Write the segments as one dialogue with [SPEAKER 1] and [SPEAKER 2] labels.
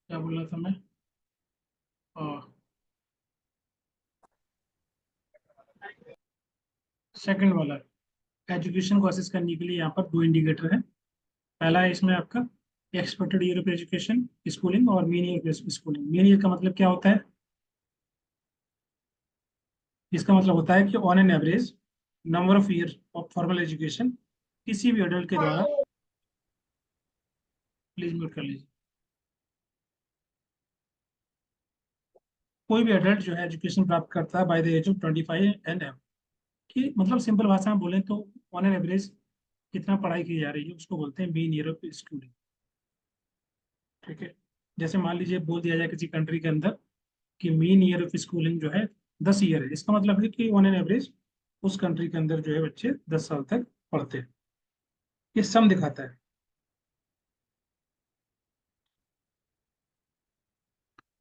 [SPEAKER 1] क्या बोल रहा था मैं? सेकंड वाला, एजुकेशन को असेस करने के लिए यहाँ पर दो इंडिकेटर है। पहला है इसमें आपका expected year of education schooling और mean year of schooling. Mean year का मतलब क्या होता है? इसका मतलब होता है कि on an average number of year of formal education किसी भी एडल्ट के द्वारा। प्लीज म्यूट कर लीजिए। कोई भी एडल्ट जो है एजुकेशन प्राप्त करता है by the age of 25 and एब, कि मतलब सिंपल भाषा में बोलें तो ऑन एन एवरेज कितना पढ़ाई की जा रही है उसको बोलते हैं मीन ईयर ऑफ स्कूलिंग। ठीक है। जैसे मान लीजिए बोल दिया जाए किसी कंट्री के अंदर कि मीन ईयर ऑफ स्कूलिंग जो है 10 ईयर है, इसका मतलब है कि ऑन एन एवरेज उस कंट्री के अंदर जो है बच्चे 10 साल तक पढ़ते हैं। ये सम दिखाता है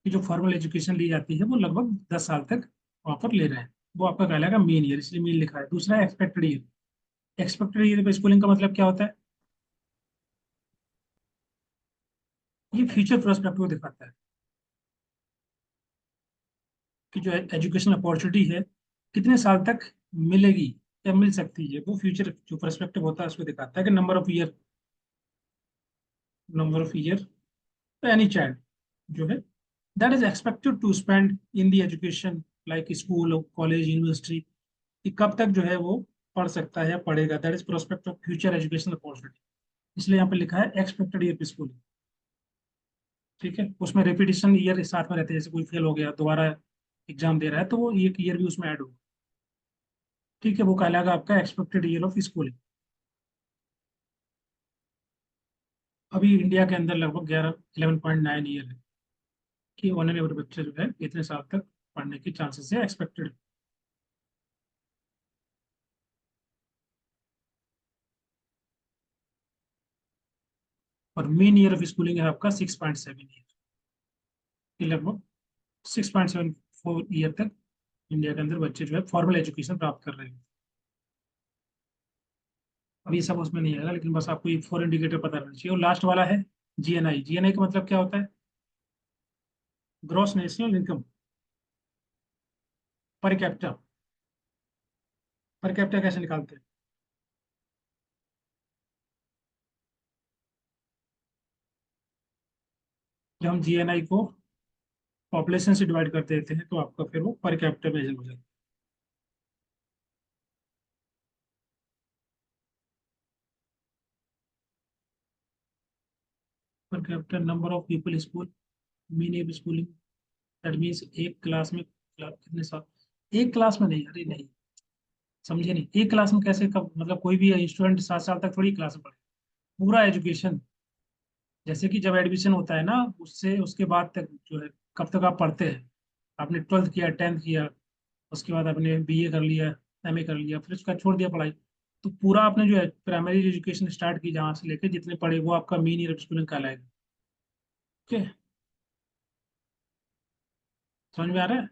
[SPEAKER 1] कि जो फॉर्मल एजुकेशन ली जाती है वो लगभग 10 साल तक वहां पर ले रहे हैं। वो आपका कहलाएगा मीन ईयर, इसलिए मीन लिखा है। दूसरा expected year. Expected year of schooling का मतलब क्या होता है? ये फ्यूचर प्रोस्पेक्ट को दिखाता है कि जो एजुकेशन अपॉर्चुनिटी है कितने साल तक मिलेगी या मिल सकती है। वो फ्यूचर जो प्रोस्पेक्टिव होता है उसको दिखाता है कि number of year any child जो है that is expected to spend in the education, like school college university, कि कब तक जो है वो पढ़ सकता है या पढ़ेगा। That is prospect of future education opportunity. इसलिए यहाँ पे लिखा है एक्सपेक्टेड ईयर स्कूल। ठीक है। उसमें रेपिटेशन ईयर साथ में रहते हैं, जैसे कोई फेल हो गया दोबारा एग्जाम दे रहा है तो वो एक ईयर भी उसमें ऐड होगा। ठीक है। वो कहलाएगा आपका एक्सपेक्टेड ईयर ऑफ स्कूलिंग। अभी इंडिया के अंदर लगभग 11.9 ईयर है कि वन एन एवरी बच्चे जो है इतने साल तक पढ़ने की चांसेस है एक्सपेक्टेड। और मीन ईयर ऑफ स्कूलिंग है आपका 6.7 ईयर, कि लगभग 6.74 ईयर तक इंडिया के अंदर बच्चे जो है फॉर्मल एजुकेशन प्राप्त कर रहे हैं। अभी सब उसमें नहीं आएगा, लेकिन बस आपको ये फोर इंडिकेटर पता रहना चाहिए। और लास्ट वाला है जीएनआई। जीएनआई का मतलब क्या होता है? Gross national income per capita. Per capita कैसे निकालते हैं? जब हम जीएनआई को पॉपुलेशन से डिवाइड कर देते हैं तो आपका फिर वो पर कैपिटा मेजर हो जाता है। Per capita number of people school, mean year schooling. That means एक क्लास में कितने साल? एक क्लास में नहीं, अरे नहीं, समझे नहीं। एक क्लास में कैसे, कब मतलब कोई भी स्टूडेंट 7 साल तक थोड़ी क्लास में पढ़े। पूरा एजुकेशन, जैसे कि जब एडमिशन होता है ना उससे उसके बाद तक जो है कब तक आप पढ़ते हैं। आपने 12th किया, 10th किया, उसके बाद आपने बीए कर लिया, एमए कर लिया, फिर उसका छोड़ दिया पढ़ाई। तो पूरा आपने जो है प्राइमरी एजुकेशन स्टार्ट की जहाँ से लेकर जितने पढ़े वो आपका मीन ईयर स्कूलिंग कहलाएगा। ओके। समझ में आ रहा है?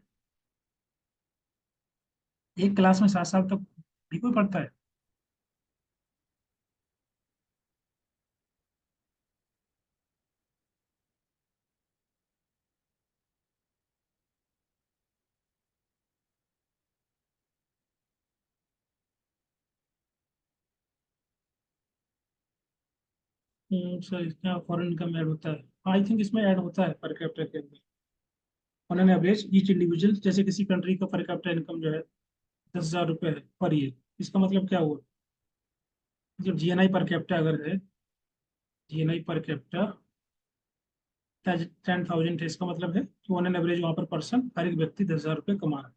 [SPEAKER 1] एक क्लास में 7 साल तक भी कोई पढ़ता है? सर इसमें फॉरेन इनकम ऐड होता है, आई थिंक इसमें ऐड होता है पर कैपिटा के अंदर। On an average each individual, जैसे किसी कंट्री का पर कैपिटा इनकम जो है 10,000 रुपये है पर ईयर। इसका मतलब क्या हुआ? जब जीएनआई पर कैपिटा अगर है, जीएनआई पर कैपिटा 10,000 है, इसका मतलब है कि ऑन एन एवरेज वहाँ पर पर्सन हर एक व्यक्ति 10,000 रुपये कमा रहा है।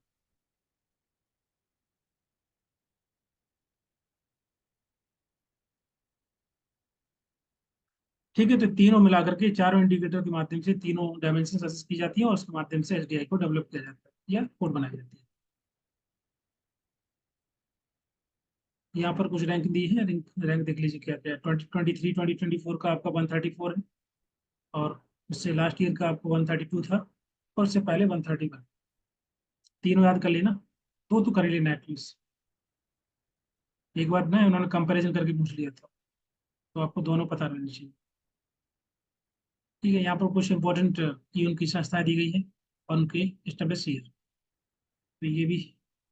[SPEAKER 1] ठीक है। तो तीनों मिलाकर के चारों इंडिकेटर के माध्यम से तीनों डायमेंशन असेस की जाती है और उसके माध्यम से एसडीआई को डेवलप किया जाता है या कोड बनाई जाती है। यहाँ पर कुछ रैंक दी है, रैंक रैंक देख लीजिए क्या क्या है। 2023 2024 का आपका 134 है, और उससे लास्ट ईयर का आपको 132 था, और उससे पहले 131। तीनों याद कर लेना, दो तो कर ही लेना एटलीस्ट। एक बार ना उन्होंने कंपैरिजन करके पूछ लिया था, तो आपको दोनों पता रहनी चाहिए। ठीक है, यहाँ पर कुछ इंपॉर्टेंट की उनकी संस्थाएं दी गई है और उनके एस्टेब्लिश ईयर, तो ये भी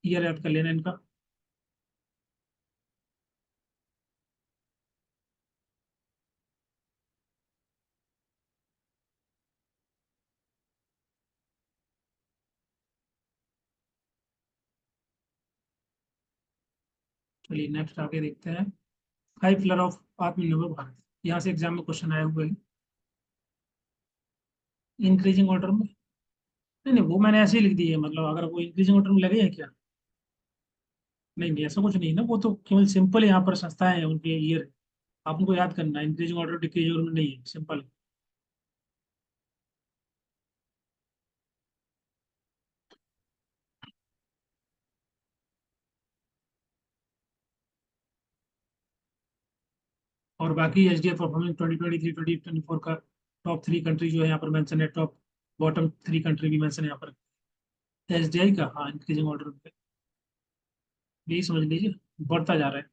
[SPEAKER 1] ईयर याद कर लेना इनका। चलिए नेक्स्ट आगे देखते हैं। फाइव पिलर ऑफ आत्मनिर्भर भारत, यहाँ से एग्जाम में क्वेश्चन आए हुए हैं इंक्रीजिंग ऑर्डर में। नहीं नहीं, वो मैंने ऐसे ही लिख दी है, मतलब अगर वो इंक्रीजिंग ऑर्डर में लगे हैं क्या? नहीं नहीं, ऐसा कुछ नहीं है ना, वो तो केवल सिंपल यहाँ पर संस्थाएं हैं उनके ईयर, आप उनको याद करना है, इंक्रीजिंग ऑर्डर डिक्रीजिंग ऑर्डर में नहीं है, सिंपल। और बाकी एच डी एफ परफॉर्मेंस 2023 2024 का टॉप थ्री कंट्री जो है यहाँ पर मेंशन है, टॉप बॉटम थ्री कंट्री भी मेंशन है यहाँ पर। एस डी आई का, हाँ, इंक्रीजिंग ऑर्डर पे, यही समझ लीजिए, बढ़ता जा रहा है।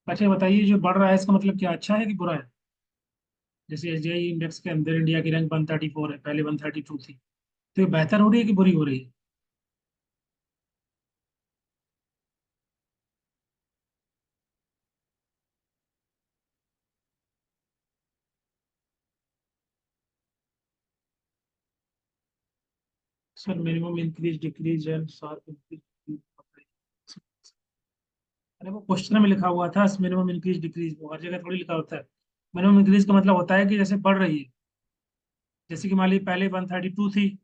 [SPEAKER 1] अच्छा बताइए, जो बढ़ रहा है इसका मतलब क्या, अच्छा है कि बुरा है? जैसे एस डी आई इंडेक्स के अंदर इंडिया की रैंक 134 है, पहले 132 थी, तो ये बेहतर हो रही है कि बुरी हो रही है? Sir minimum increase decrease and sharp increase, अरे वो क्वेश्चन में लिखा हुआ था मिनिमम इंक्रीज डिक्रीज, वो हर जगह थोड़ी लिखा होता है। मिनिमम इंक्रीज का मतलब होता है कि जैसे बढ़ रही है, जैसे कि मान लीजिए पहले 132 थी,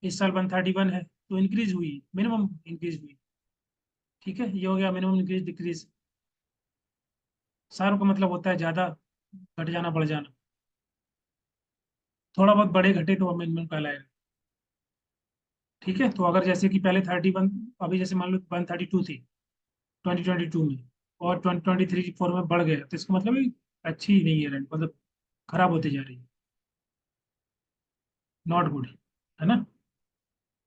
[SPEAKER 1] इस साल 131 है, तो इंक्रीज हुई, मिनिमम इंक्रीज हुई। ठीक है, ये हो गया मिनिमम इंक्रीज डिक्रीज। शार्प का मतलब होता है ज्यादा, घट जाना, बढ़ जाना। थोड़ा बहुत बढ़े घटे तो मिनिमम कहलाएगा। ठीक है, तो अगर जैसे कि पहले 31, अभी जैसे मान लो 132 थी 2022 में, और 2023 4 में बढ़ गया, तो इसका मतलब ये अच्छी नहीं है रैंक, मतलब खराब होती जा रही है, नॉट गुड, है ना?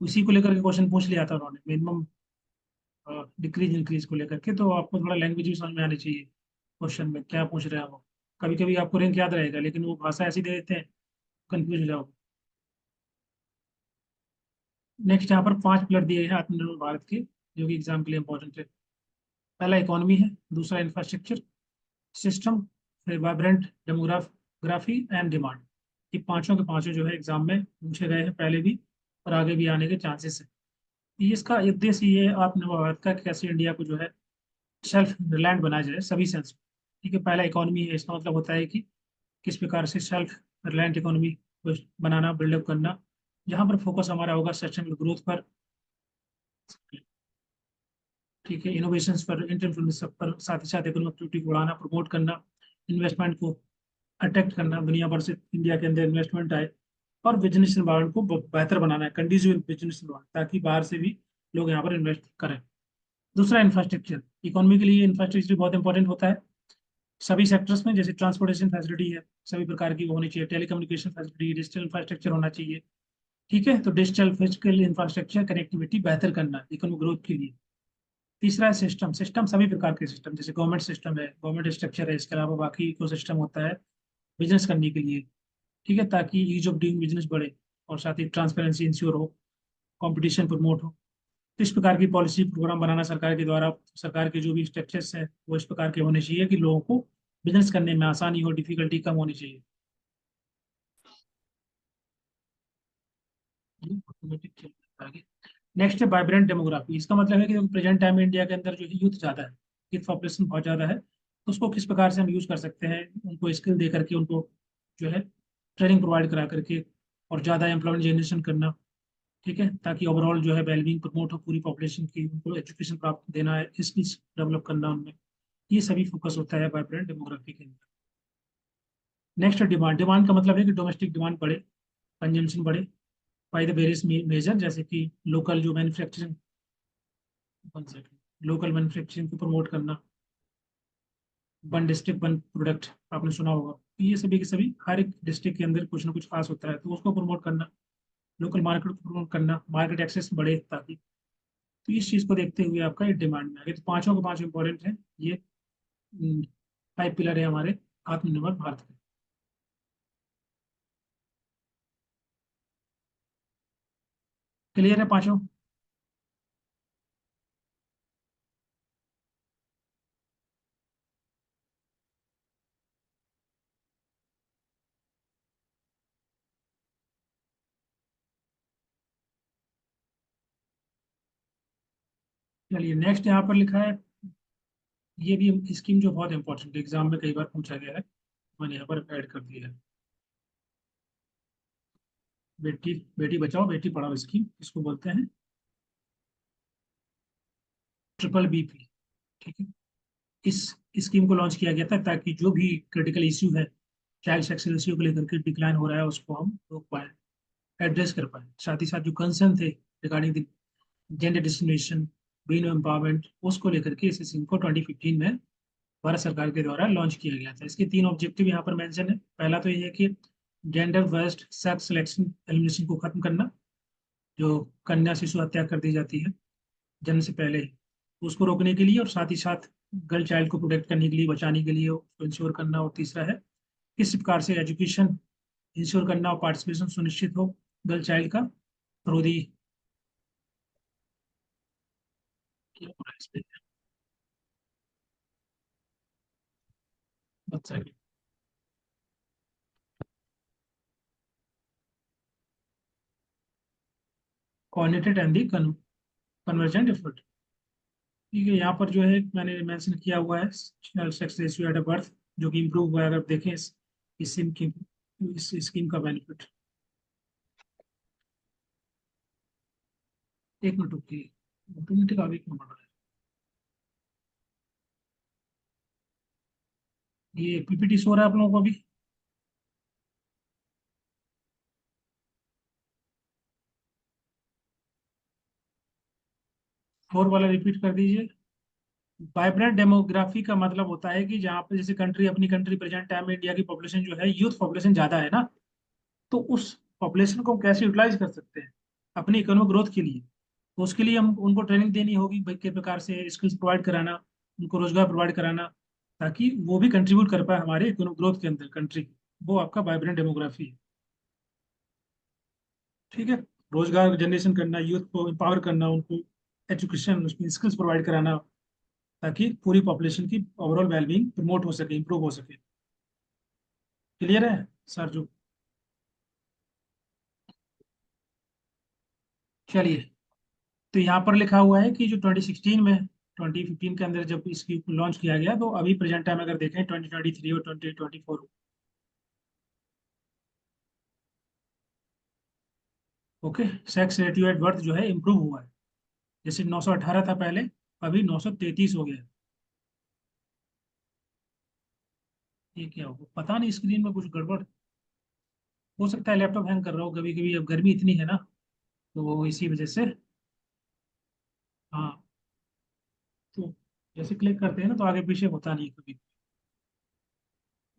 [SPEAKER 1] उसी को लेकर के क्वेश्चन पूछ लिया था उन्होंने, मिनिमम डिक्रीज इंक्रीज को लेकर के, तो आपको थोड़ा लैंग्वेज भी समझ में आनी चाहिए क्वेश्चन में क्या पूछ रहे हैं वो। कभी कभी आपको रैंक याद रहेगा, लेकिन वो भाषा ऐसी दे देते हैं, कंफ्यूज हो जाओ। नेक्स्ट यहाँ पर 5 पिलर दिए हैं आत्मनिर्भर भारत के, जो कि एग्जाम के लिए इंपॉर्टेंट है। पहला इकोनॉमी है, दूसरा इंफ्रास्ट्रक्चर सिस्टम, फिर वाइब्रेंट डेमोग्राफी एंड डिमांड। ये पांचों के पांचों जो है एग्जाम में पूछे गए हैं पहले भी, और आगे भी आने के चांसेस है। ये इसका उद्देश्य ये है आत्मनिर्भर भारत का, कि कैसे इंडिया को जो है सेल्फ रिलायंट बनाया जाए सभी सेंस में। ठीक है, पहला इकोनॉमी है, इसका मतलब होता है कि किस प्रकार से सेल्फ रिलायंट इकोनॉमी को बनाना, बिल्डअप करना, जहाँ पर फोकस हमारा होगा सस्टेनेबल ग्रोथ पर। ठीक है, इनोवेशंस पर, एंटरप्रेन्योरशिप पर, साथ ही साथ इकोनॉमिक एक्टिविटी को बढ़ाना, प्रमोट करना, इन्वेस्टमेंट को अट्रैक्ट करना, दुनिया भर से इंडिया के अंदर इन्वेस्टमेंट आए, और बिजनेस एनवायरमेंट को बेहतर बनाना है, कंडीसिव बिजनेस एनवायरमेंट, ताकि बाहर से भी लोग यहाँ पर इन्वेस्ट करें। दूसरा इंफ्रास्ट्रक्चर, इकोनॉमी के लिए इंफ्रास्ट्रक्चर बहुत इंपॉर्टेंट होता है सभी सेक्टर्स में, जैसे ट्रांसपोर्टेशन फैसिलिटी है, सभी प्रकार की वो होनी चाहिए, टेलीकम्युनिकेशन फैसिलिटी, डिजिटल इंफ्रास्ट्रक्चर होना चाहिए। ठीक है, तो डिजिटल फिजिकल इंफ्रास्ट्रक्चर कनेक्टिविटी बेहतर करना इकोनॉमिक ग्रोथ के लिए। तीसरा है सिस्टम, सिस्टम सभी प्रकार के सिस्टम, जैसे गवर्नमेंट सिस्टम है, गवर्नमेंट स्ट्रक्चर है, इसके अलावा बाकी इको सिस्टम होता है बिजनेस करने के लिए। ठीक है, ताकि ईज ऑफ डूइंग बिजनेस बढ़े, और साथ ही ट्रांसपेरेंसी इंश्योर हो, कंपटीशन प्रमोट हो। तो इस प्रकार की पॉलिसी प्रोग्राम बनाना सरकार के द्वारा, सरकार के जो भी स्ट्रक्चर्स हैं वो इस प्रकार के होने चाहिए कि लोगों को बिजनेस करने में आसानी हो, डिफिकल्टी कम होनी चाहिए। ऑटोमेटिक चल रहा है आगे। नेक्स्ट है वाइब्रेंट डेमोग्राफी, इसका मतलब है कि प्रेजेंट टाइम में इंडिया के अंदर जो है यूथ ज़्यादा है, यूथ पॉपुलेशन बहुत ज़्यादा है, तो उसको किस प्रकार से हम यूज़ कर सकते हैं, उनको स्किल दे करके, उनको जो है ट्रेनिंग प्रोवाइड करा करके, और ज़्यादा एम्प्लॉयमेंट जनरेशन करना। ठीक है, ताकि ओवरऑल जो है वेलबींग प्रमोट हो पूरी पॉपुलेशन की, उनको एजुकेशन प्राप्त देना है, स्किल्स डेवलप करना उनमें, ये सभी फोकस होता है वाइब्रेंट डेमोग्राफी के अंदर। नेक्स्ट डिमांड, डिमांड का मतलब है कि डोमेस्टिक डिमांड बढ़े, कंजम्पशन बढ़े, बाय द वेरियस मेजर, जैसे कि लोकल जो मैन्युफैक्चरिंग, लोकल मैन्युफैक्चरिंग को प्रमोट करना, वन डिस्ट्रिक्ट वन प्रोडक्ट, आपने सुना होगा, तो ये सभी के सभी हर एक डिस्ट्रिक्ट के अंदर कुछ ना कुछ खास होता है, तो उसको प्रमोट करना, लोकल मार्केट को प्रमोट करना, मार्केट एक्सेस बढ़े ताकि। तो इस चीज को देखते हुए आपका ये डिमांड में आ गया। तो पांचों के पांचों इंपॉर्टेंट है ये। 5 पिलर है हमारे आत्मनिर्भर भारत के। क्लियर है पांचों? चलिए नेक्स्ट यहाँ पर लिखा है, ये भी स्कीम जो बहुत इंपॉर्टेंट है, एग्जाम में कई बार पूछा गया है, मैंने यहाँ पर ऐड कर दिया है। बेटी बेटी बचाओ बेटी पढ़ाओ स्कीम, इसको बोलते हैं BBP। ठीक है। इस स्कीम को लॉन्च किया गया था ताकि जो भी क्रिटिकल इश्यू है चाइल्ड सेक्स रेशियो को लेकर के डिक्लाइन हो रहा है उसको हम रोक पाए, एड्रेस कर पाए। साथ ही साथ जो कंसर्न थे regarding gender discrimination, women empowerment, उसको लेकर के इस स्कीम को 2015 में भारत सरकार के द्वारा लॉन्च किया गया था। इसके 3 ऑब्जेक्टिव यहाँ पर मेंशन है। पहला तो ये है कि gender based sex selection elimination को खत्म करना, जो कन्या शिशु हत्या कर दी जाती है जन्म से पहले, उसको रोकने के लिए, और साथ ही साथ गर्ल चाइल्ड को प्रोटेक्ट करने के लिए, बचाने के लिए उसको इंश्योर करना। और तीसरा है किस प्रकार से एजुकेशन इंश्योर करना और पार्टिसिपेशन सुनिश्चित हो गर्ल चाइल्ड का थ्रू दी, बच्चा की coordinated and the convergent effort. ठीक है, यहाँ पर जो है मैंने मेंशन किया हुआ है सेक्स रेशियो एट बर्थ, जो कि इम्प्रूव हुआ है। अगर देखें इस स्कीम की, इस स्कीम का बेनिफिट। एक मिनट रुकिए, ऑटोमेटिक आगे क्यों बढ़ रहा है? ये PPT शो रहा है आप लोगों को अभी? 4 वाला रिपीट कर दीजिए। वाइब्रेंट डेमोग्राफी का मतलब होता है कि जहाँ पे जैसे कंट्री, अपनी कंट्री प्रेजेंट टाइम में इंडिया की पॉपुलेशन जो है, यूथ पॉपुलेशन ज्यादा है ना, तो उस पॉपुलेशन को हम कैसे यूटिलाइज कर सकते हैं अपनी इकोनॉमिक ग्रोथ के लिए। तो उसके लिए हम उनको ट्रेनिंग देनी होगी भाई, के प्रकार से स्किल्स प्रोवाइड कराना, उनको रोजगार प्रोवाइड कराना, ताकि वो भी कंट्रीब्यूट कर पाए हमारे इकोनॉमिक ग्रोथ के अंदर कंट्री। वो आपका वाइब्रेंट डेमोग्राफी है। ठीक है। रोजगार जनरेशन करना, यूथ को एम्पावर करना, उनको एजुकेशन, उसमें स्किल्स प्रोवाइड कराना, ताकि पूरी पॉपुलेशन की ओवरऑल वेलबींग प्रमोट हो सके, इंप्रूव हो सके। क्लियर है सर जो? चलिए, तो यहाँ पर लिखा हुआ है कि जो 2016 में, 2015 के अंदर जब इसकी लॉन्च किया गया, तो अभी प्रेजेंट टाइम अगर देखें 2023 और 2024, okay, sex ratio at birth जो है इम्प्रूव हुआ है। जैसे 918 था पहले, अभी 933 हो गया। ये क्या होगा पता नहीं, स्क्रीन में कुछ गड़बड़ हो सकता है, लैपटॉप हैंग कर रहा हो कभी कभी, अब गर्मी इतनी है ना, तो वो इसी वजह से। हाँ, तो जैसे क्लिक करते हैं ना तो आगे पीछे होता नहीं कभी।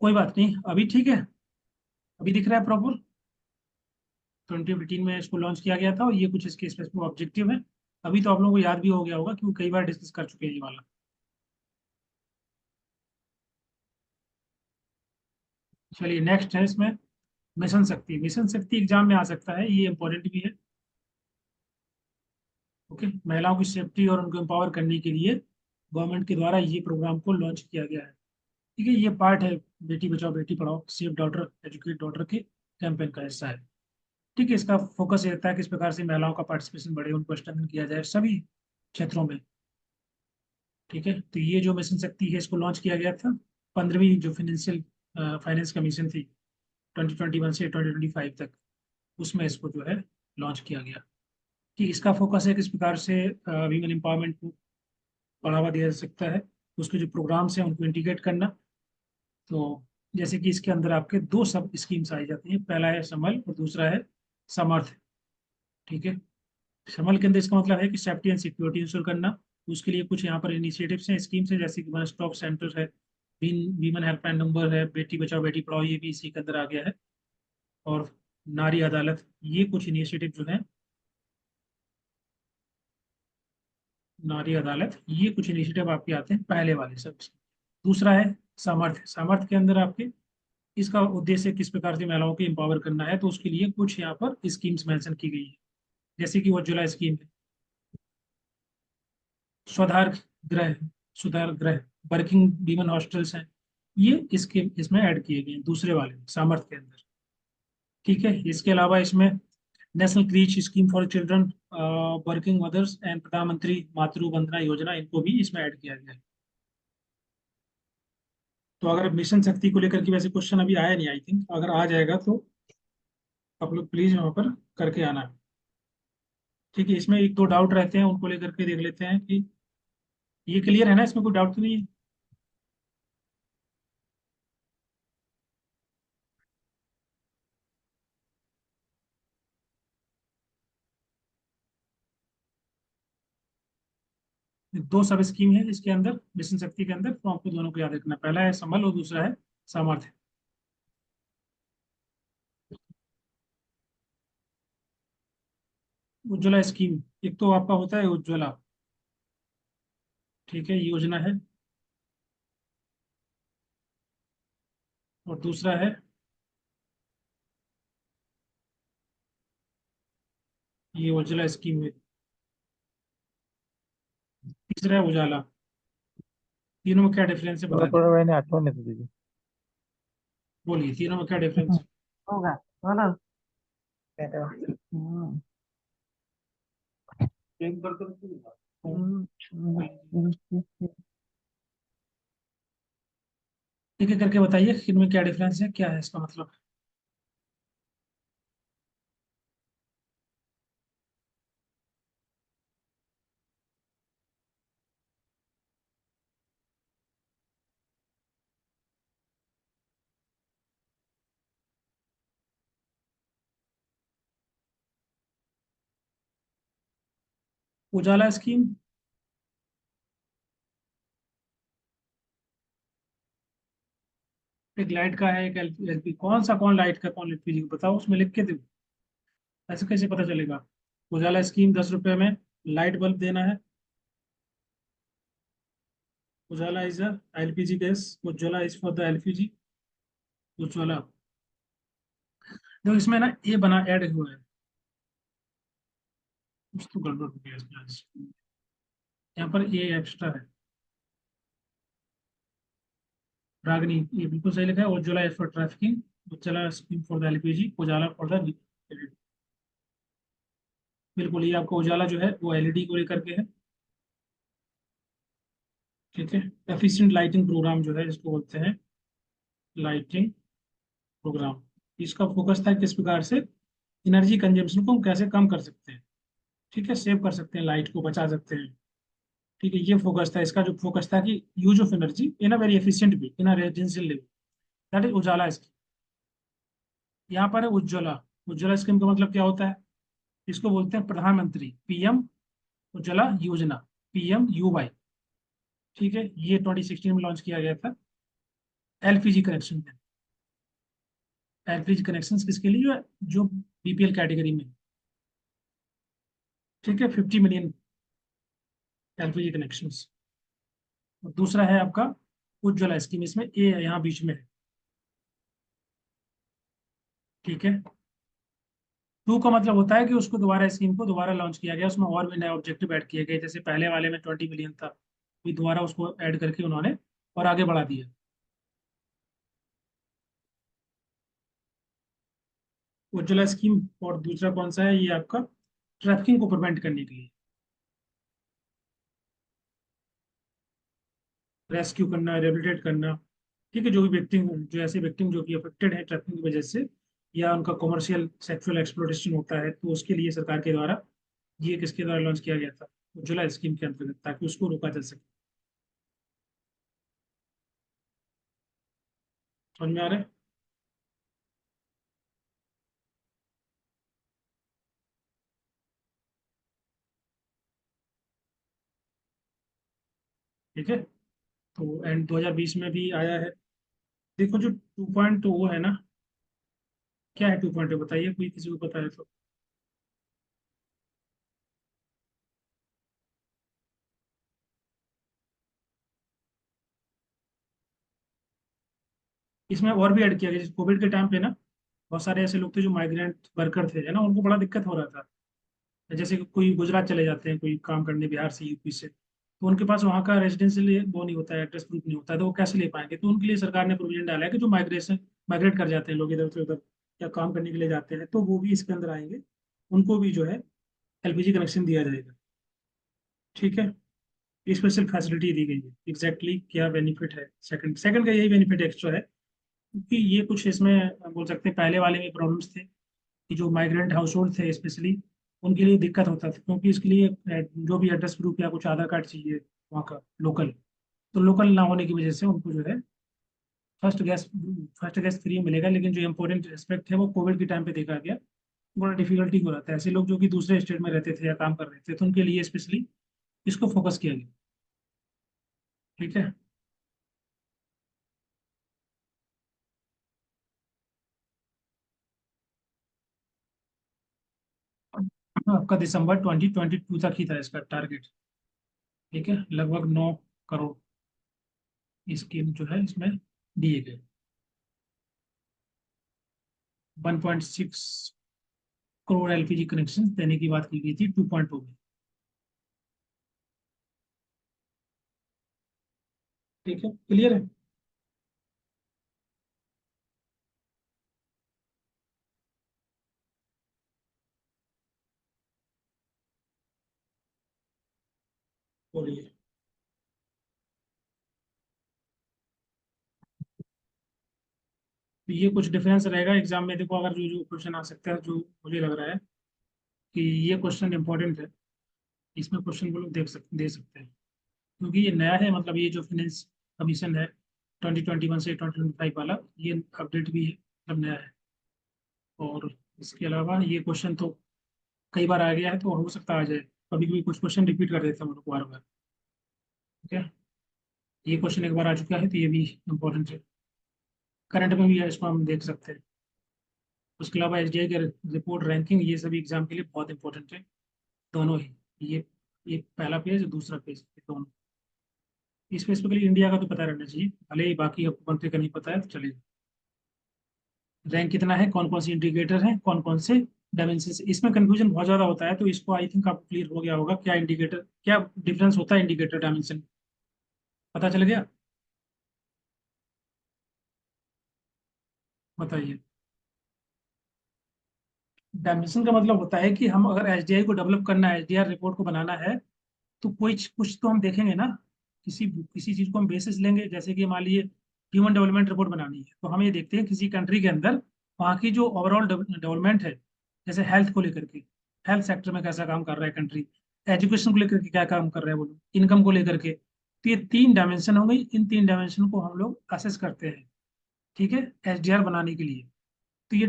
[SPEAKER 1] कोई बात नहीं, अभी ठीक है। अभी दिख रहा है प्रॉपर। 2015 में इसको लॉन्च किया गया था, और ये कुछ इसके स्पेसिफिक ऑब्जेक्टिव है। अभी तो आप लोगों को याद भी हो गया होगा क्योंकि कई बार डिस्कस कर चुके हैं ये वाला। चलिए नेक्स्ट है इसमें मिशन शक्ति। मिशन शक्ति एग्जाम में आ सकता है, ये इंपॉर्टेंट भी है। ओके, महिलाओं की सेफ्टी और उनको एम्पावर करने के लिए गवर्नमेंट के द्वारा ये प्रोग्राम को लॉन्च किया गया है। ठीक है, ये पार्ट है Beti Bachao Beti Padhao safe daughter educate daughter के कैंपेन का हिस्सा है। ठीक है, इसका फोकस ये रहता है किस प्रकार से महिलाओं का पार्टिसिपेशन बढ़े, उनको स्ट्रेंथन किया जाए सभी क्षेत्रों में। ठीक है, तो ये जो मिशन शक्ति है इसको लॉन्च किया गया था 15वीं जो फाइनेंस कमीशन थी 2021 से 2025 तक, उसमें इसको जो है लॉन्च किया गया। कि इसका फोकस है किस प्रकार से वीमेन एम्पावरमेंट को बढ़ावा दिया जा सकता है, उसके जो प्रोग्राम्स हैं उनको इंटीग्रेट करना। तो जैसे कि इसके अंदर आपके दो सब स्कीम्स आई जाती हैं, पहला है समल और दूसरा है समर्थ। ठीक है, समल के अंदर इसका मतलब है कि सेफ्टी एंड सिक्योरिटी इंश्योर करना। उसके लिए कुछ यहाँ पर इनिशिएटिव्स हैं, स्कीम्स हैं, जैसे कि वन स्टॉप सेंटर है, वीमन हेल्पलाइन नंबर है, बेटी बचाओ बेटी पढ़ाओ, ये भी इसी के अंदर आ गया है। और नारी अदालत, ये कुछ इनिशिएटिव जो है। नारी अदालत, ये कुछ इनिशिएटिव आपके आते हैं पहले वाले सब। दूसरा है सामर्थ्य। सामर्थ्य के अंदर आपके इसका उद्देश्य किस प्रकार से महिलाओं को एम्पावर करना है, तो उसके लिए कुछ यहाँ पर स्कीम्स मेंशन की गई है, जैसे कि उज्ज्वला स्कीम है, स्वधार गृह, सुधार गृह, वर्किंग वीमेन हॉस्टल्स हैं, ये इसके इसमें ऐड किए गए हैं दूसरे वाले सामर्थ्य के अंदर। ठीक है, इसके अलावा इसमें national crèche scheme for children working mothers and प्रधानमंत्री मातृ वंदना योजना, इनको भी इसमें ऐड किया गया है। तो अगर मिशन शक्ति को लेकर के वैसे क्वेश्चन अभी आया नहीं, आई थिंक अगर आ जाएगा तो आप लोग प्लीज वहां पर करके आना। ठीक है, इसमें एक दो डाउट रहते हैं, उनको लेकर के देख लेते हैं कि ये क्लियर है ना, इसमें कोई डाउट तो नहीं है। दो सब स्कीम है इसके अंदर, मिशन शक्ति के अंदर, तो आपको दोनों को याद रखना, पहला है संबल और दूसरा है सामर्थ्य। उज्ज्वला स्कीम, एक तो आपका होता है उज्ज्वला, ठीक है, योजना है, और दूसरा है ये उज्ज्वला स्कीम है, तीसरा है उजाला। तीनों में क्या डिफरेंस है
[SPEAKER 2] थोड़ा
[SPEAKER 1] बता
[SPEAKER 2] थोड़ा
[SPEAKER 1] दीजिए।
[SPEAKER 2] मैंने आठवां नहीं दीजिए।
[SPEAKER 1] बोलिए तीनों में क्या डिफरेंस है।
[SPEAKER 2] होगा होगा कहते हो।
[SPEAKER 1] एक बार तो एक एक करके बताइए कि इनमें क्या डिफरेंस है, क्या है इसका मतलब। उजाला स्कीम एक लाइट का है, एक एलपी, कौन सा कौन लाइट का कौन एलपीजी बताओ, उसमें लिख के दो, ऐसे कैसे पता चलेगा। उजाला स्कीम 10 रुपए में लाइट बल्ब देना है। Ujala is a LPG gas, Ujjwala is for the LPG. Ujjwala, देखो इसमें ना ए बना ऐड हुआ है, कुछ तो गड़बड़ हो गया इसमें आज। यहाँ पर ए एक्स्ट्रा है। रागनी, ये बिल्कुल सही लिखा है, Ujjwala is for trafficking, Ujjwala scheme for the LPG, Ujala for the, बिल्कुल ये आपका उजाला जो है वो एलईडी को लेकर के है। ठीक है, एफिशिएंट लाइटिंग प्रोग्राम जो है इसको बोलते हैं लाइटिंग प्रोग्राम। इसका फोकस था किस प्रकार से एनर्जी कंजम्पशन को हम कैसे कम कर सकते हैं, ठीक है, सेव कर सकते हैं, लाइट को बचा सकते हैं। ठीक है, ये फोकस था इसका, जो फोकस था कि use of energy in a very efficient way in a residential level, that is Ujala scheme. यहाँ पर है उज्ज्वला। उज्ज्वला स्कीम का मतलब क्या होता है, इसको बोलते हैं प्रधानमंत्री पीएम उज्ज्वला योजना, पीएम यूवाई। ठीक है, ये 2016 में लॉन्च किया गया था एलपीजी कनेक्शन। एलपीजी कनेक्शन किसके लिए, जो बीपीएल कैटेगरी में, ठीक है, 50 मिलियन एलपीजी कनेक्शन। और दूसरा है आपका उज्ज्वला स्कीम, इसमें ए यहाँ बीच में है। ठीक है, टू का मतलब होता है कि उसको दोबारा स्कीम को दोबारा लॉन्च किया गया, उसमें और भी नए ऑब्जेक्टिव ऐड किए गए, जैसे पहले वाले में 20 मिलियन था, फिर दोबारा उसको ऐड करके उन्होंने और आगे बढ़ा दिया। उज्ज्वला स्कीम, और दूसरा कौन सा है, ये आपका ट्रैफिकिंग को प्रिवेंट करने के लिए, रेस्क्यू करना, रिहेबिलिटेट करना। ठीक है, जो भी व्यक्ति, जो ऐसे व्यक्ति जो कि अफेक्टेड है ट्रैफिकिंग की वजह से, या उनका कमर्शियल सेक्सुअल एक्सप्लॉयटेशन होता है, तो उसके लिए सरकार के द्वारा ये किसके द्वारा लॉन्च किया गया था, उज्ज्वला स्कीम के अंतर्गत, ताकि उसको रोका जा सके। समझ में आ रहा है। ठीक है, तो एंड 2020 में भी आया है। देखो जो 2.0 वो है ना, क्या है 2.0 बताइए, कोई किसी को पता है तो। इसमें और भी ऐड किया गया, जैसे कोविड के टाइम पे ना बहुत सारे ऐसे लोग थे जो माइग्रेंट वर्कर थे, है ना, उनको बड़ा दिक्कत हो रहा था। जैसे कि कोई गुजरात चले जाते हैं कोई काम करने बिहार से, यूपी से, तो उनके पास वहाँ का रेजिडेंशियल वो नहीं होता है, एड्रेस प्रूफ नहीं होता है, तो वो कैसे ले पाएंगे? तो उनके लिए सरकार ने प्रोविजन डाला है कि जो माइग्रेट कर जाते हैं लोग इधर से उधर या काम करने के लिए जाते हैं, तो वो भी इसके अंदर आएंगे, उनको भी जो है एलपीजी कनेक्शन दिया जाएगा। ठीक है, स्पेशल फैसिलिटी दी गई है। एग्जैक्टली क्या बेनिफिट है? सेकंड सेकंड का यही बेनिफिट एक्स्ट्रा है, क्योंकि ये कुछ इसमें बोल सकते हैं पहले वाले में प्रॉब्लम्स थे कि जो माइग्रेंट हाउस होल्ड थे स्पेशली, उनके लिए दिक्कत होता था, क्योंकि इसके लिए जो भी एड्रेस प्रूफ या कुछ आधार कार्ड चाहिए वहाँ का लोकल, तो लोकल ना होने की वजह से उनको जो है first gas first gas free मिलेगा। लेकिन जो इम्पोर्टेंट एस्पेक्ट है वो कोविड के टाइम पे देखा गया, बड़ा डिफिकल्टी हो रहा था ऐसे लोग जो कि दूसरे स्टेट में रहते थे या काम कर रहे थे, तो उनके लिए स्पेशली इसको फोकस किया गया। ठीक है। आपका दिसंबर 2022 तक ही था इसका टारगेट। ठीक है, लगभग 9 करोड़ स्कीम जो है इसमें दिए गए। 1.6 करोड़ एलपीजी कनेक्शन देने की बात की गई थी 2.0 में। ठीक है, क्लियर है। बोलिए। तो ये कुछ डिफरेंस रहेगा एग्जाम में, देखो अगर जो जो क्वेश्चन आ सकता है, जो मुझे लग रहा है कि ये क्वेश्चन इंपॉर्टेंट है, इसमें क्वेश्चन वो लोग दे सकते हैं, क्योंकि ये नया है, मतलब ये जो फाइनेंस कमीशन है 2021 से 2025 वाला, ये अपडेट भी है, मतलब नया है। और इसके अलावा ये क्वेश्चन तो कई बार आ गया है, तो हो सकता है आ जाए। कभी कभी कुछ क्वेश्चन रिपीट कर देते हैं हम लोग बार बार। ठीक है, ये क्वेश्चन एक बार आ चुका है तो ये भी इम्पोर्टेंट है, करंट में भी है, इसको हम देख सकते हैं। उसके अलावा एसडीआई के रिपोर्ट रैंकिंग, ये सभी एग्जाम के लिए बहुत इंपॉर्टेंट है, दोनों ही। ये एक पहला पेज दूसरा पेज, ये दोनों। स्पेसिफिकली इंडिया का तो पता रहना चाहिए, भले ही बाकी आपको कंट्री का नहीं पता है तो चलेगा। रैंक कितना है, कौन कौन से इंडिकेटर हैं, कौन कौन से डायमेंशन, इसमें कंफ्यूजन बहुत ज्यादा होता है, तो इसको आई थिंक आपको क्लियर हो गया होगा क्या इंडिकेटर, क्या डिफरेंस होता है इंडिकेटर डायमेंशन, पता चल गया? बताइए। डायमेंशन का मतलब होता है कि हम अगर एसडीआई को डेवलप करना है, एसडीआर रिपोर्ट को बनाना है, तो कोई कुछ तो हम देखेंगे ना, किसी किसी चीज को हम बेसिस लेंगे। जैसे कि मान लीजिए ह्यूमन डेवलपमेंट रिपोर्ट बनानी है, तो हम ये देखते हैं किसी कंट्री के अंदर वहाँ की जो ओवरऑल डेवलपमेंट है, जैसे हेल्थ को लेकर के, हेल्थ सेक्टर में कैसा काम कर रहा है कंट्री, एजुकेशन को लेकर के क्या काम कर रहे हैं वो लोग, इनकम को लेकर के, तो ये 3 डायमेंशन हो गई। इन 3 डायमेंशन को हम लोग असेस करते हैं, ठीक है, एसडीआर बनाने के लिए। तो ये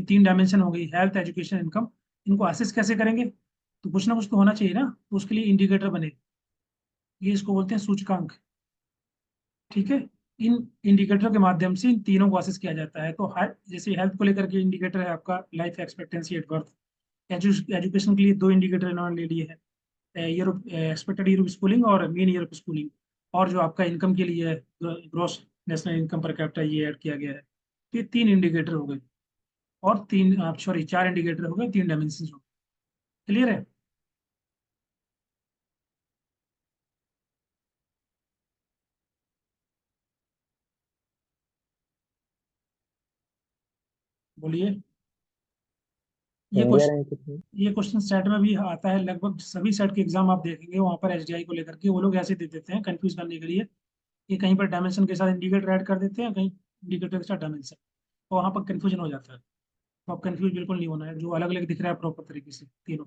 [SPEAKER 1] 3 डायमेंशन हो गई, हेल्थ एजुकेशन इनकम। इनको असेस कैसे करेंगे? तो कुछ ना कुछ तो होना चाहिए ना, तो उसके लिए इंडिकेटर बने, ये इसको बोलते हैं सूचकांक। ठीक है, इन इंडिकेटर के माध्यम से इन तीनों को असेस किया जाता है। तो जैसे हेल्थ को लेकर के इंडिकेटर है आपका life expectancy at birth. Education के लिए 2 इंडिकेटर इन्होंने ले लिए हैं, यूरोप एक्सपेक्टेड यूरोप स्कूलिंग और मीन यूरोप स्कूलिंग। और जो आपका इनकम के लिए है, gross national income per capita, ये ऐड किया गया है। तो ये 3 इंडिकेटर हो गए, और तीन सॉरी 4 इंडिकेटर हो गए, 3 डायमेंशन हो गए। क्लियर है? बोलिए। ये
[SPEAKER 2] क्लियर
[SPEAKER 1] क्वेश्चन
[SPEAKER 2] है कितनी?
[SPEAKER 1] ये क्वेश्चन सेट में भी आता है, लगभग सभी सेट के एग्जाम आप देखेंगे वहाँ पर एसडीआई को लेकर के वो लोग ऐसे दे देते हैं कंफ्यूज करने के लिए, कि कहीं पर डायमेंशन के साथ इंडिकेटर ऐड कर देते हैं, कहीं इंडिकेटर के साथ डायमेंशन, तो वहाँ पर कंफ्यूजन हो जाता है। तो आप कंफ्यूज बिल्कुल नहीं होना है, जो अलग अलग दिख रहा है प्रॉपर तरीके से तीनों।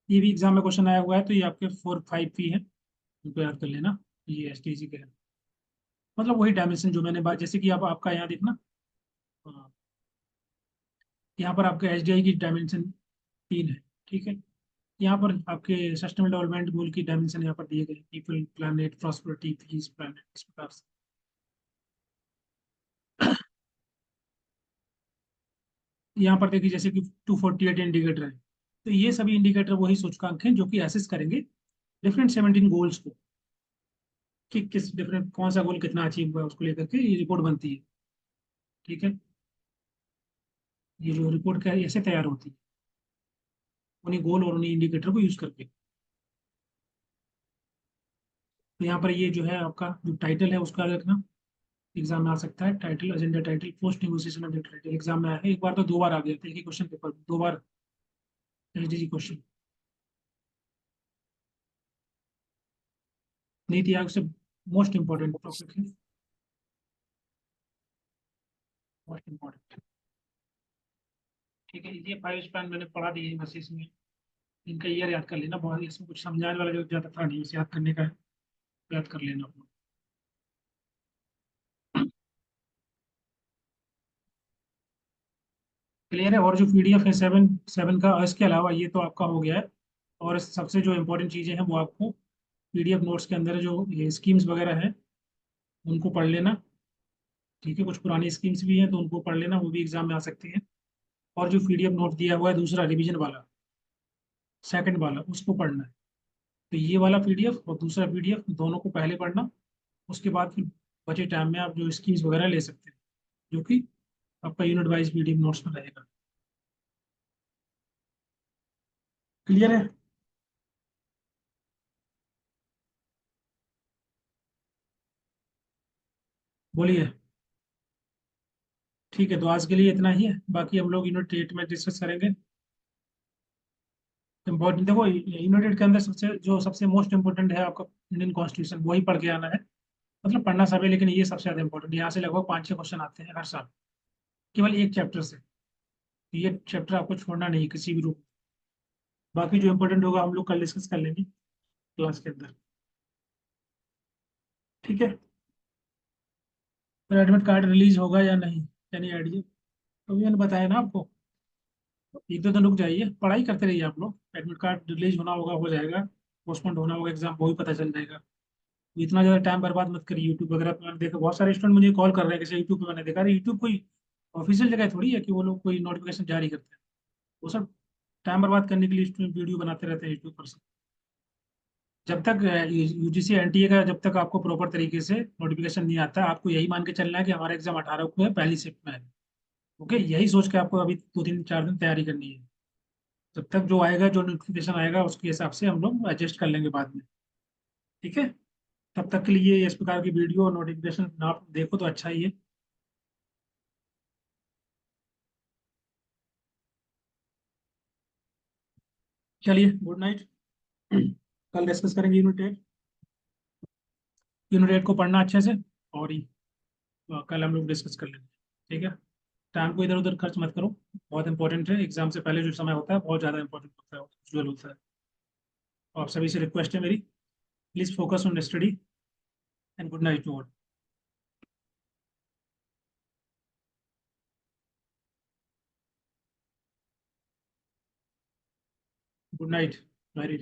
[SPEAKER 1] ये भी एग्जाम में क्वेश्चन आया हुआ है, तो ये आपके 4 5 भी है, इनको याद कर लेना। ये एसटीसी के हैं, मतलब वही डायमेंशन जो मैंने बात, जैसे कि आप आपका यहाँ देखना, हाँ, यहाँ पर आपका एसडीआई की डायमेंशन 3 है। ठीक है, यहाँ पर आपके सस्टेनेबल डेवलपमेंट गोल की डायमेंशन यहाँ पर दिए गए, people planet prosperity peace planet, इस प्रकार से। यहाँ पर देखिए जैसे कि 248 इंडिकेटर है, तो ये सभी इंडिकेटर वही सूचकांक हैं जो कि एसेस करेंगे डिफरेंट 17 गोल्स को। कि किस डिफरेंट कौन सा गोल कितना अचीव हुआ है उसको लेकर के ये रिपोर्ट बनती है। ठीक है, ये जो रिपोर्ट क्या ऐसे तैयार होती है, उन्हीं गोल और उन्हीं इंडिकेटर को यूज करके। तो यहाँ पर ये जो है आपका जो टाइटल है उसका रखना, एग्जाम में आ सकता है title, agenda title, post negotiation of the title, exam में आया है एक बार तो दो बार आ गया था, एक ही क्वेश्चन पेपर दो बार एलजीजी क्वेश्चन। नीति आयोग से मोस्ट इंपॉर्टेंट टॉपिक है, मोस्ट इंपॉर्टेंट। ठीक है, ये फाइव स्पैन मैंने पढ़ा दिए बस इसमें, इनका ईयर याद कर लेना, बहुत इसमें कुछ समझाने वाला जो ज्यादा था नहीं, उसे याद करने का है, याद कर लेना आप लोग। क्लियर है, और जो पीडीएफ है सेवन सेवन का, इसके अलावा ये तो आपका हो गया है। और सबसे जो इम्पोर्टेंट चीज़ें हैं वो आपको पीडीएफ नोट्स के अंदर जो ये स्कीम्स वगैरह हैं उनको पढ़ लेना। ठीक है, कुछ पुरानी स्कीम्स भी हैं तो उनको पढ़ लेना, वो भी एग्जाम में आ सकती हैं। और जो पीडीएफ नोट दिया हुआ है दूसरा रिवीजन वाला, सेकंड वाला, उसको पढ़ना है। तो ये वाला पीडीएफ और दूसरा पीडीएफ दोनों को पहले पढ़ना, उसके बाद फिर बचे टाइम में आप जो स्कीम्स वगैरह ले सकते हैं, जो कि आपका यूनिट वाइज पीडीएफ नोट्स में रहेगा। क्लियर है? बोलिए। ठीक है, तो आज के लिए इतना ही है, बाकी हम लोग यूनिट 8 में डिस्कस करेंगे। इम्पोर्टेंट देखो, यूनिट 8 के अंदर सबसे मोस्ट इंपोर्टेंट है आपका इंडियन कॉन्स्टिट्यूशन, वही पढ़ के आना है। मतलब पढ़ना सब है लेकिन ये सबसे ज्यादा इंपॉर्टेंट, यहाँ से लगभग 5-6 क्वेश्चन आते हैं हर साल, केवल एक चैप्टर से। तो ये चैप्टर आपको छोड़ना नहीं है किसी भी रूप में। बाकी जो इंपॉर्टेंट होगा हम लोग कल डिस्कस कर लेंगे क्लास के अंदर। ठीक है, तो एडमिट कार्ड रिलीज होगा या नहीं, यानी आइडिया तो मैंने बताया ना आपको। एक दो दिन रुक जाइए, पढ़ाई करते रहिए आप लोग, एडमिट कार्ड रिलीज होना होगा, हो जाएगा। पोस्टपोन होना होगा एग्जाम, वो भी पता चल जाएगा। इतना ज्यादा टाइम बर्बाद मत करिए यूट्यूब वगैरह पे। मैंने देखा बहुत सारे स्टूडेंट मुझे कॉल कर रहे हैं, जैसे यूट्यूब पे मैंने देखा, अरे यूट्यूब कोई ऑफिशियल जगह थोड़ी है कि वो लोग कोई नोटिफिकेशन जारी करते हैं। वो सब टाइम बर्बाद करने के लिए स्टूडेंट वीडियो बनाते रहते हैं यूट्यूब पर से। जब तक यूजीसी एनटीए का जब तक आपको प्रॉपर तरीके से नोटिफिकेशन नहीं आता, आपको यही मान के चलना है कि हमारा एग्जाम 18 को है, पहली शिफ्ट में है। ओके, यही सोच के आपको अभी 2-3-4 दिन तैयारी करनी है। जब तक जो आएगा, जो नोटिफिकेशन आएगा उसके हिसाब से हम लोग एडजस्ट कर लेंगे बाद में। ठीक है, तब तक के लिए इस प्रकार की वीडियो और नोटिफिकेशन आप देखो तो अच्छा ही है। चलिए, गुड नाइट। कल डिस्कस करेंगे यूनिट 8। यूनिट 8 को पढ़ना अच्छे से, और ही कल हम लोग डिस्कस कर लेंगे। ठीक है, टाइम को इधर उधर खर्च मत करो, बहुत इंपॉर्टेंट है, एग्जाम से पहले जो समय होता है बहुत ज़्यादा इंपॉर्टेंट होता है, उज्जवल होता है। और आप सभी से रिक्वेस्ट है मेरी, please focus on study, and good night to all. Good night, very